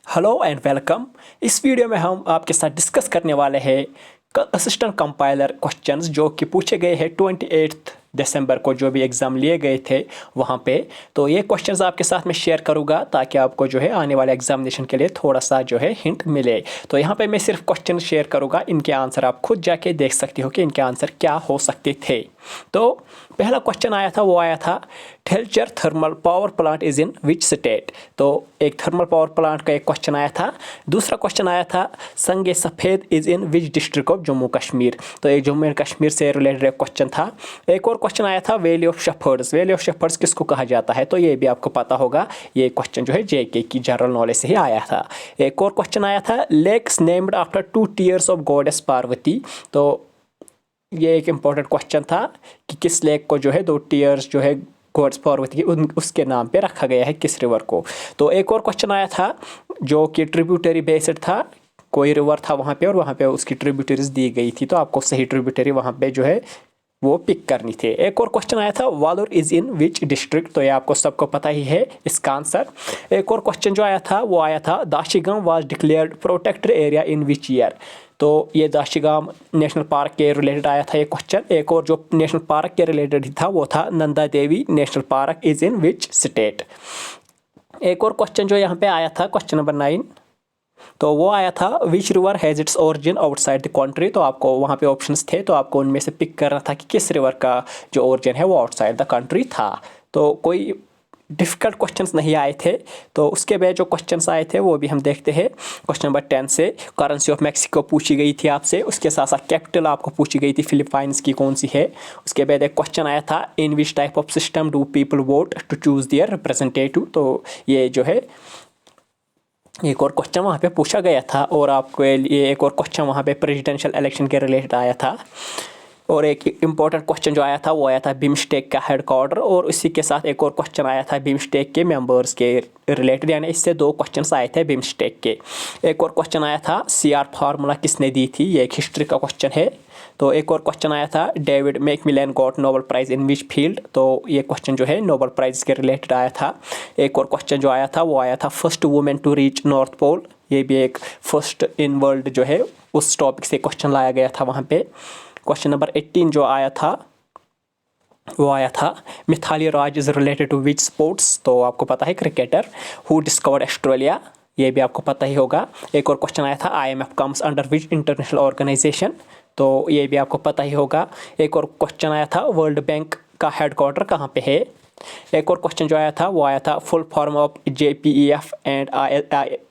Hello and welcome. इस video में हम आपके साथ डिस्कस करने वाले हैं असिस्टेंट कंपाइलर क्वेश्चंस जो कि पूछे गए हैं 28 दिसंबर को जो भी एग्ज़ाम लिए गए थे वहाँ पे। तो ये क्वेश्चंस आपके साथ मैं शेयर करूँगा ताकि आपको जो है आने वाले एग्जामिनेशन के लिए थोड़ा सा जो है हिंट मिले। तो यहाँ पे मैं सिर्फ क्वेश्चन शेयर करूँगा, इनके आंसर आप खुद जाके देख सकते हो कि इनके आंसर क्या हो सकते थे। तो पहला क्वेश्चन आया था, वो आया था Talcher thermal power plant is in which state. तो एक थर्मल पावर प्लांट का एक क्वेश्चन आया था। दूसरा क्वेश्चन आया था संगे सफ़ेद is in which district of Jammu Kashmir. तो एक जम्मू एंड कश्मीर से रिलेटेड एक क्वेश्चन था। एक और क्वेश्चन आया था valley of shepherd's. Valley of shepherd's किसको कहा जाता है, तो ये भी आपको पता होगा। ये क्वेश्चन जो है जेके की जनरल नॉलेज से ही आया था। एक और क्वेश्चन आया था lakes named after 2 tears of goddess Parvati. तो ये एक इम्पॉर्टेंट क्वेश्चन था कि किस लेक को जो है 2 टीयर्स जो है गॉड्स पार्वती उसके नाम पे रखा गया है, किस रिवर को। तो एक और क्वेश्चन आया था जो कि ट्रिब्यूटरी बेस्ड था, कोई रिवर था वहाँ पे और वहाँ पे उसकी ट्रिब्यूटरीज दी गई थी, तो आपको सही ट्रिब्यूटरी वहाँ पे जो है वो पिक करनी थी। एक और क्वेश्चन आया था वालोर इज इन विच डिस्ट्रिक्ट। तो ये आपको सबको पता ही है इसका आंसर। एक और क्वेश्चन जो आया था वो आया था Dachigam was declared protected area in which year. तो ये दाशिगाम नेशनल पार्क के रिलेटेड आया था ये क्वेश्चन। एक और जो नेशनल पार्क के रिलेटेड था वो था Nanda Devi national park is in which state. एक और क्वेश्चन जो यहाँ पे आया था क्वेश्चन नंबर 9, तो वो आया था which river has its origin outside the country. तो आपको वहाँ पे ऑप्शंस थे, तो आपको उनमें से पिक करना था कि किस रिवर का जो ओरिजिन है वो आउटसाइड द कंट्री था। तो कोई डिफ़िकल्ट क्वेश्चंस नहीं आए थे। तो उसके बाद जो क्वेश्चंस आए थे वो भी हम देखते हैं। क्वेश्चन नंबर 10 से करेंसी ऑफ मैक्सिको पूछी गई थी आपसे, उसके साथ साथ कैपिटल आपको पूछी गई थी फिलीपाइंस की कौन सी है। उसके बाद एक क्वेश्चन आया था in which type of system do people vote to choose their representative. तो ये जो है एक और क्वेश्चन वहाँ पे पूछा गया था। और आपको ये एक और क्वेश्चन वहाँ पे प्रेसिडेंशियल इलेक्शन के रिलेटेड आया था। और एक इम्पॉर्टेंट क्वेश्चन जो आया था वो आया था बिम्स्टेक का हेडक्वार्टर, और इसी के साथ एक और क्वेश्चन आया था बिम्स्टेक के मेंबर्स के रिलेटेड, यानी इससे 2 क्वेश्चंस आए थे बिम्स्टेक के। एक और क्वेश्चन आया था सीआर फार्मूला किसने दी थी, ये एक हिस्ट्री का क्वेश्चन है। तो एक और क्वेश्चन आया था David Macmillan got Nobel prize in which field. तो ये क्वेश्चन जो है नोबेल प्राइज़ के रिलेटेड आया था। एक और क्वेश्चन जो आया था वो आया था first women to reach north pole. ये भी एक फर्स्ट इन वर्ल्ड जो है उस टॉपिक से क्वेश्चन लाया गया था वहाँ पे। क्वेश्चन नंबर 18 जो आया था वो आया था Mithali Raj is related to which sports. तो आपको पता है क्रिकेटर हु डिस्कवर्ड ऑस्ट्रेलिया, ये भी आपको पता ही होगा। एक और क्वेश्चन आया था IMF comes under which international organisation. तो ये भी आपको पता ही होगा। एक और क्वेश्चन आया था वर्ल्ड बैंक का हेडक्वार्टर कहाँ पे है। एक और क्वेश्चन जो आया था वो आया था full form of JPEF and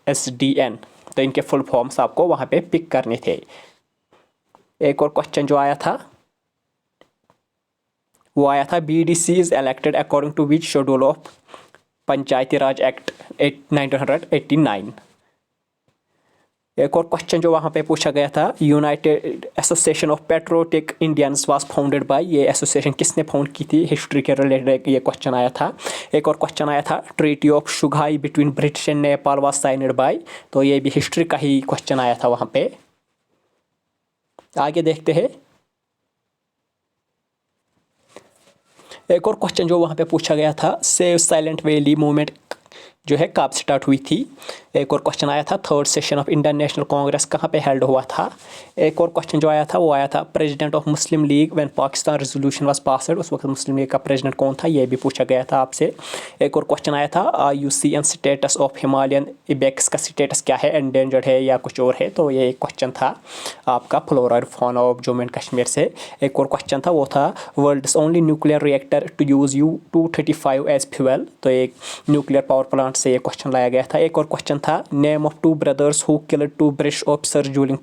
ISDN। तो इनके फुल फॉर्म्स आपको वहाँ पे पिक करने थे। एक और क्वेश्चन जो आया था वो आया था BDC is elected according to which schedule of Panchayati Raj act 1989। एक और क्वेश्चन जो वहाँ पे पूछा गया था United association of patriotic Indians was founded by. ये एसोसिएशन किसने फाउंड की थी, हिस्ट्री के रिलेटेड ये क्वेश्चन आया था। एक और क्वेश्चन आया था treaty of Sugauli between British and Nepal was signed by. तो ये भी हिस्ट्री का ही क्वेश्चन आया था वहाँ पे। आगे देखते हैं। एक और क्वेश्चन जो वहाँ पे पूछा गया था सेव साइलेंट वैली मूवमेंट जो है कब स्टार्ट हुई थी। एक और क्वेश्चन आया था third session of Indian national Congress कहाँ पे हेल्ड हुआ था। एक और क्वेश्चन जो आया था वो आया था president of Muslim league when Pakistan resolution was passed. उस वक्त मुस्लिम लीग का प्रेसिडेंट कौन था, ये भी पूछा गया था आपसे। एक और क्वेश्चन आया था IUCN status of Himalayan ibex का स्टेटस क्या है, एंडेंजर्ड है या कुछ और है। तो ये एक क्वेश्चन था आपका फ्लोरा और fauna of Jammu and Kashmir से। एक और क्वेश्चन था वो था world's only nuclear reactor to use U-235 as fuel. तो एक न्यूक्लियर पावर प्लांट से ये क्वेश्चन लाया गया था। एक और क्वेश्चन था name of 2 brothers who killed 2 British officers during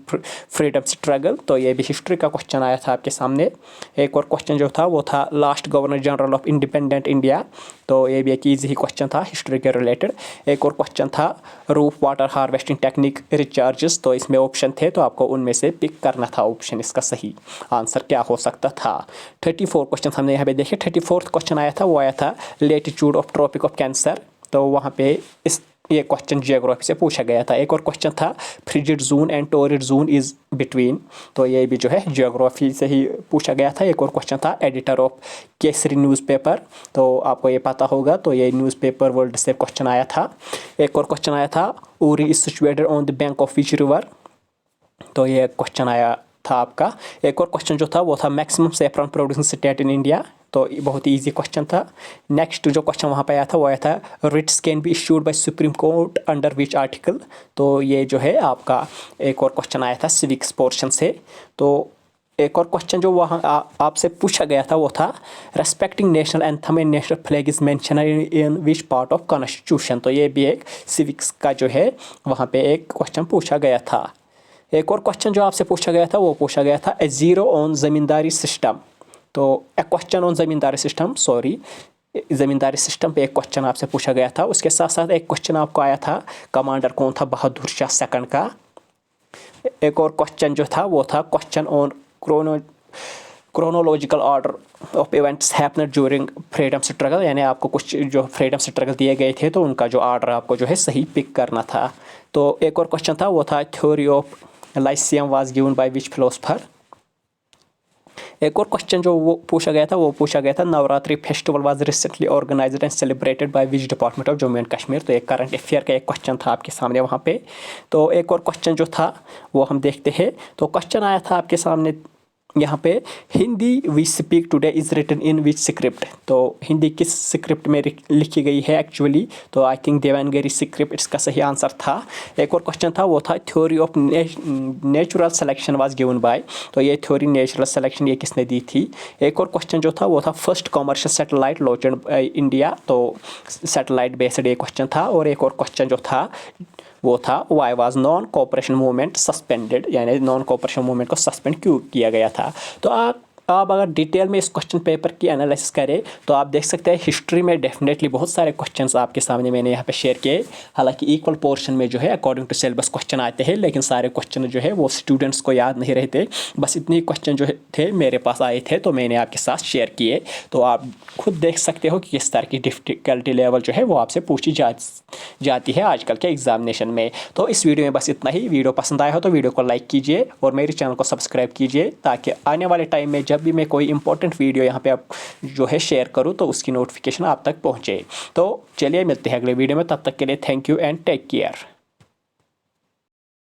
freedom struggle. तो ये भी हिस्ट्री का क्वेश्चन आया था आपके सामने। एक और क्वेश्चन जो था वो था last governor general of independent India. तो ये भी एक ईजी ही क्वेश्चन था हिस्ट्री के रिलेटेड। एक और क्वेश्चन था roof water harvesting technique recharges. तो इसमें ऑप्शन थे, तो आपको उनमें से पिक करना था ऑप्शन, इसका सही आंसर क्या हो सकता था। 34 क्वेश्चन हमने यहाँ पे देखे। 34th क्वेश्चन आया था वो आया था latitude of tropic of cancer. तो वहाँ पे इस ये क्वेश्चन जियोग्राफी से पूछा गया था। एक और क्वेश्चन था frigid zone and torrid zone is between, तो ये भी जो है जियोग्राफी से ही पूछा गया था। एक और क्वेश्चन था एडिटर ऑफ केसरी न्यूज़पेपर, तो आपको ये पता होगा, तो ये न्यूज़पेपर वर्ल्ड से क्वेश्चन आया था। एक और क्वेश्चन आया था Uri is situated on the bank of which river, तो ये क्वेश्चन आया था आपका। एक और क्वेश्चन जो था वो था maximum saffron producing state in India, तो बहुत ही ईजी क्वेश्चन था। नेक्स्ट जो क्वेश्चन वहाँ पे आया था वो आया था writs can be issued by supreme court under which article, तो ये जो है आपका एक और क्वेश्चन आया था सिविक्स पोर्शन से। तो एक और क्वेश्चन जो वहाँ आपसे पूछा गया था वो था respecting national anthem and national flag is mention in which part of constitution, तो ये भी एक सिविक्स का जो है वहाँ पे एक क्वेश्चन पूछा गया था। एक और क्वेश्चन जो आपसे पूछा गया था वो पूछा गया था a zero on zamindari system, तो a question on zamindari system, sorry zamindari system पे एक क्वेश्चन आपसे पूछा गया था। उसके साथ साथ एक क्वेश्चन आपको आया था कमांडर कौन था बहादुर शाह सेकंड का। एक और क्वेश्चन जो था वो था question on chronological order of events happened during freedom struggle, यानी आपको कुछ जो फ्रीडम स्ट्रगल दिए गए थे तो उनका जो ऑर्डर आपको जो है सही पिक करना था। तो एक और क्वेश्चन था वो था theory of lyceum was given by which philosopher. एक और क्वेश्चन जो वो पूछा गया था Navratri festival was recently organised and celebrated by which department of Jammu and Kashmir, तो एक करंट अफेयर का एक क्वेश्चन था आपके सामने वहाँ पे। तो एक और क्वेश्चन जो था वो हम देखते हैं, तो क्वेश्चन आया था आपके सामने यहाँ पे Hindi we speak today is written in which script, तो हिंदी किस स्क्रिप्ट में लिखी गई है एक्चुअली, तो आई थिंक देवनागरी स्क्रिप्ट इसका सही आंसर था। एक और क्वेश्चन था वो था theory of natural selection was given bye, तो ये थ्योरी नेचुरल सिलेक्शन ये किसने दी थी। एक और क्वेश्चन जो था वो था first commercial satellite launched by India, तो सैटेलाइट बेस्ड ये क्वेश्चन था। और एक और क्वेश्चन जो था वो था why was non cooperation movement suspended, यानी नॉन कोऑपरेशन मूवमेंट को सस्पेंड क्यों किया गया था। तो आप अगर डिटेल में इस क्वेश्चन पेपर की एनालिसिस करें तो आप देख सकते हैं हिस्ट्री में डेफिनेटली बहुत सारे क्वेश्चंस आपके सामने मैंने यहाँ पे शेयर किए। हालांकि इक्वल पोर्शन में जो है अकॉर्डिंग टू सिलेबस क्वेश्चन आते हैं, लेकिन सारे क्वेश्चन जो है वो स्टूडेंट्स को याद नहीं रहते, बस इतने क्वेश्चन जो थे मेरे पास आए थे तो मैंने आपके साथ शेयर किए। तो आप खुद देख सकते हो कि किस तरह की डिफ़िकल्टी लेवल जो है वो आपसे पूछी जाती है आजकल के एग्जामिनेशन में। तो इस वीडियो में बस इतना ही। वीडियो पसंद आया हो तो वीडियो को लाइक कीजिए और मेरे चैनल को सब्सक्राइब कीजिए, ताकि आने वाले टाइम में जब भी मैं कोई इंपॉर्टेंट वीडियो यहाँ पे आप जो है शेयर करूँ तो उसकी नोटिफिकेशन आप तक पहुँचे। तो चलिए मिलते हैं अगले वीडियो में, तब तक के लिए thank you and take care.